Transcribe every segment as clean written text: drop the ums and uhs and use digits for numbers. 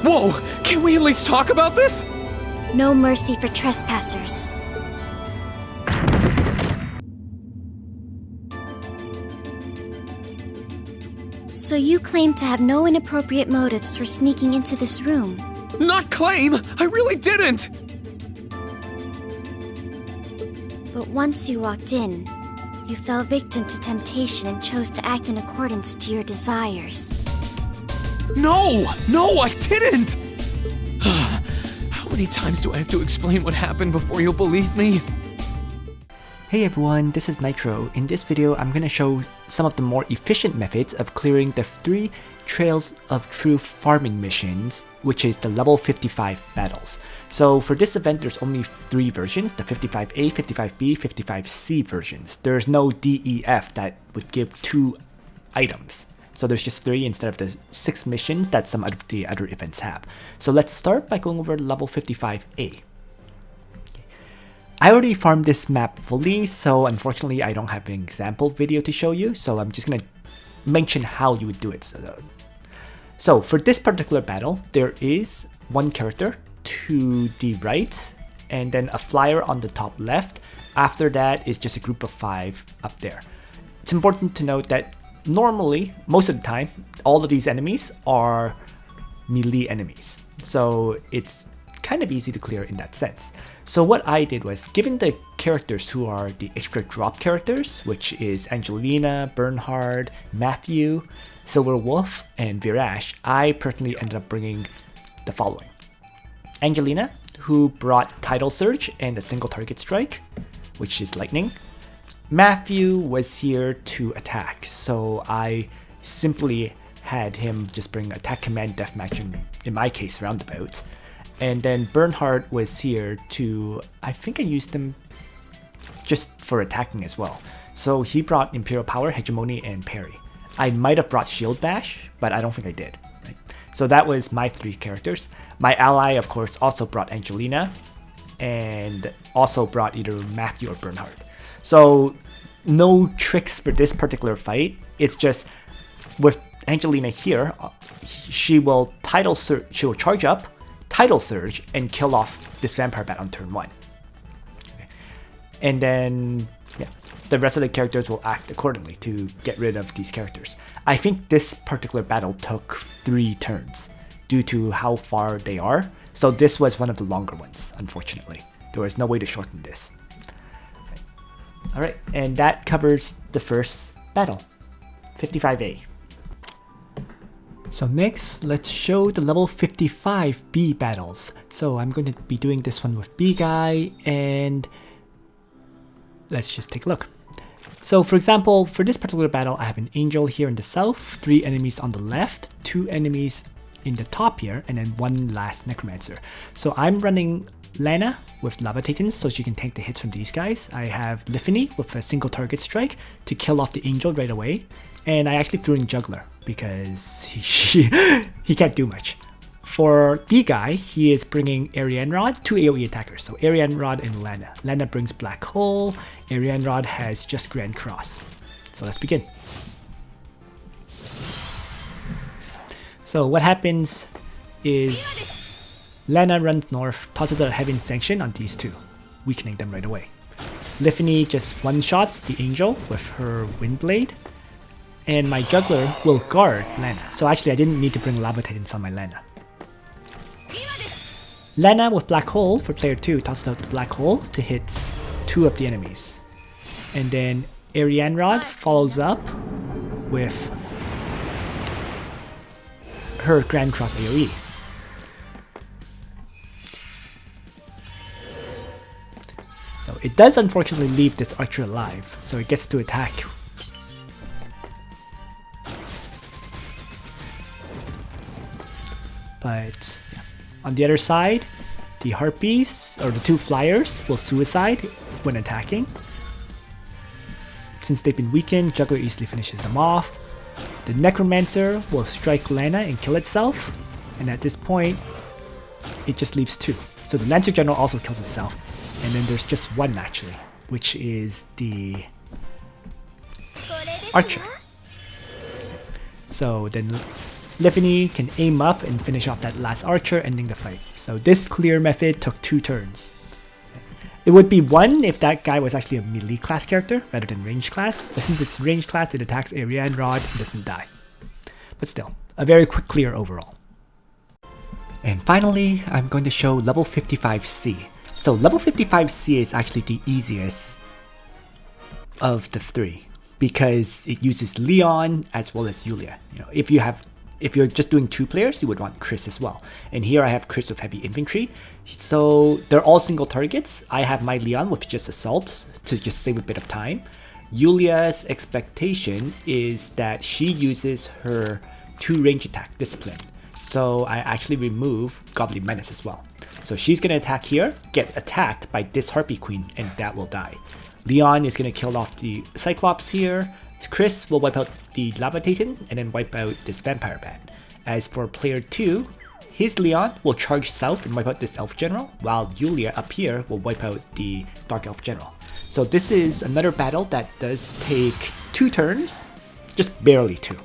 Whoa! Can we at least talk about this? No mercy for trespassers. So you claim to have no inappropriate motives for sneaking into this room? Not claim! I really didn't! But once you walked in, you fell victim to temptation and chose to act in accordance to your desires. No! No, I didn't! How many times do I have to explain what happened before you'll believe me? Hey everyone, this is Nitro. In this video, I'm going to show some of the more efficient methods of clearing the 3 Trails of Truth farming missions, which is the level 55 battles. So for this event, there's only 3 versions, the 55A, 55B, 55C versions. There's no DEF that would give 2 items. So there's just 3 instead of the 6 missions that some of the other events have. So let's start by going over level 55A. I already farmed this map fully, so unfortunately I don't have an example video to show you, so I'm just going to mention how you would do it. So for this particular battle, there is one character to the right, and then a flyer on the top left. After that is just a group of 5 up there. It's important to note that normally, most of the time, all of these enemies are melee enemies. So it's kind of easy to clear in that sense. So what I did was, given the characters who are the extra drop characters, which is Angelina, Bernhard, Matthew, Silver Wolf, and Virash, I personally ended up bringing the following. Angelina, who brought Tidal Surge and a single target strike, which is lightning. Matthew was here to attack, so I simply had him just bring attack command deathmatch in my case roundabout. And then Bernhard was here to, I think I used him just for attacking as well. So he brought Imperial Power, Hegemony, and Parry. I might have brought Shield Bash, but I don't think I did. Right? So that was my 3 characters. My ally, of course, also brought Angelina, and also brought either Matthew or Bernhard. So no tricks for this particular fight. It's just with Angelina here, she will charge up, Tidal Surge, and kill off this Vampire Bat on turn 1. Okay. And then, yeah, the rest of the characters will act accordingly to get rid of these characters. I think this particular battle took 3 turns due to how far they are. So this was one of the longer ones, unfortunately. There was no way to shorten this. Alright, and that covers the first battle, 55A. So next, let's show the level 55B battles. So I'm going to be doing this one with B Guy, and let's just take a look. So for example, for this particular battle, I have an Angel here in the south, 3 enemies on the left, 2 enemies in the top here, and then 1 last Necromancer. So I'm running Lana with Lava Titans so she can tank the hits from these guys. I have Liffany with a single target strike to kill off the Angel right away. And I actually threw in Juggler because he can't do much. For B Guy, he is bringing Ariane Rod, 2 AoE attackers. So Ariane Rod and Lana. Lana brings Black Hole, Ariane Rod has just Grand Cross. So let's begin. So what happens is Lana runs north, tosses a Heaven Sanction on these 2, weakening them right away. Liffany just one-shots the Angel with her Windblade, and my Juggler will guard Lana. So actually I didn't need to bring Lava Titans on my Lana. Lana with Black Hole for player 2 tosses out the Black Hole to hit 2 of the enemies. And then Ariane Rod follows up with her Grand Cross AoE. So it does unfortunately leave this archer alive, so it gets to attack. But yeah. On the other side, the Harpies, or the 2 flyers, will suicide when attacking. Since they've been weakened, Juggler easily finishes them off. The Necromancer will strike Lana and kill itself, and at this point, it just leaves 2. So the Lancer General also kills itself. And then there's just 1 actually, which is the Archer. So then Livany can aim up and finish off that last archer, ending the fight. So this clear method took 2 turns. It would be 1 if that guy was actually a melee class character rather than range class, but since it's range class, it attacks area and rod and doesn't die. But still, a very quick clear overall. And finally, I'm going to show level 55C. So level 55C is actually the easiest of the 3 because it uses Leon as well as Yulia. You know, if you're just doing 2 players, you would want Chris as well. And here I have Chris with heavy infantry. So they're all single targets. I have my Leon with just assault to just save a bit of time. Yulia's expectation is that she uses her 2 range attack discipline. So I actually remove Goblin Menace as well. So she's going to attack here, get attacked by this Harpy Queen, and that will die. Leon is going to kill off the Cyclops here. Chris will wipe out the Lava Titan and then wipe out this Vampire Bat. As for player 2, his Leon will charge south and wipe out this Elf General, while Yulia up here will wipe out the Dark Elf General. So this is another battle that does take 2 turns, just barely 2.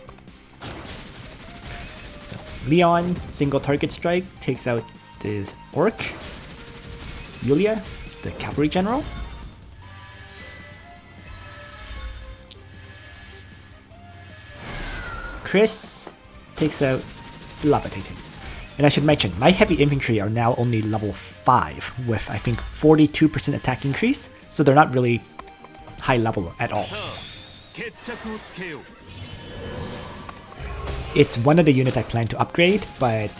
So Leon, single target strike, takes out this Orc. Yulia, the Cavalry General. Chris takes out Lava Titan. And I should mention, my heavy infantry are now only level 5 with I think 42% attack increase, so they're not really high level at all. It's one of the units I plan to upgrade, but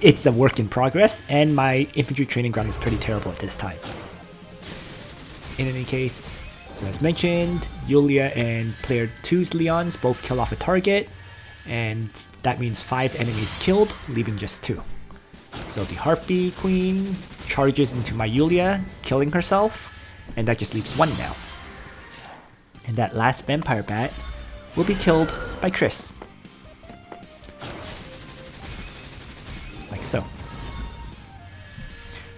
it's a work in progress, and my infantry training ground is pretty terrible at this time. In any case, so as mentioned, Yulia and player 2's Leons both kill off a target, and that means 5 enemies killed, leaving just 2. So the Harpy Queen charges into my Yulia, killing herself, and that just leaves 1 now. And that last Vampire Bat will be killed by Chris. Like so.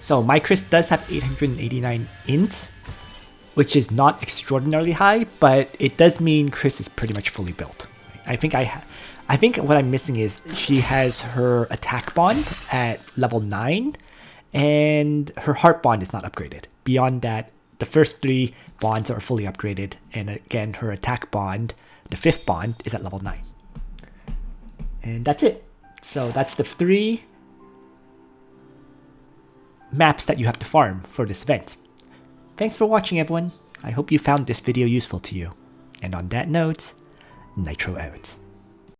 So my Chris does have 889 int, which is not extraordinarily high, but it does mean Chris is pretty much fully built. I think what I'm missing is she has her attack bond at level 9, and her heart bond is not upgraded. Beyond that, the first 3 bonds are fully upgraded, and again, her attack bond, the 5th bond, is at level 9. And that's it. So that's the 3 maps that you have to farm for this event. Thanks for watching, everyone. I hope you found this video useful to you. And on that note, Nitro out.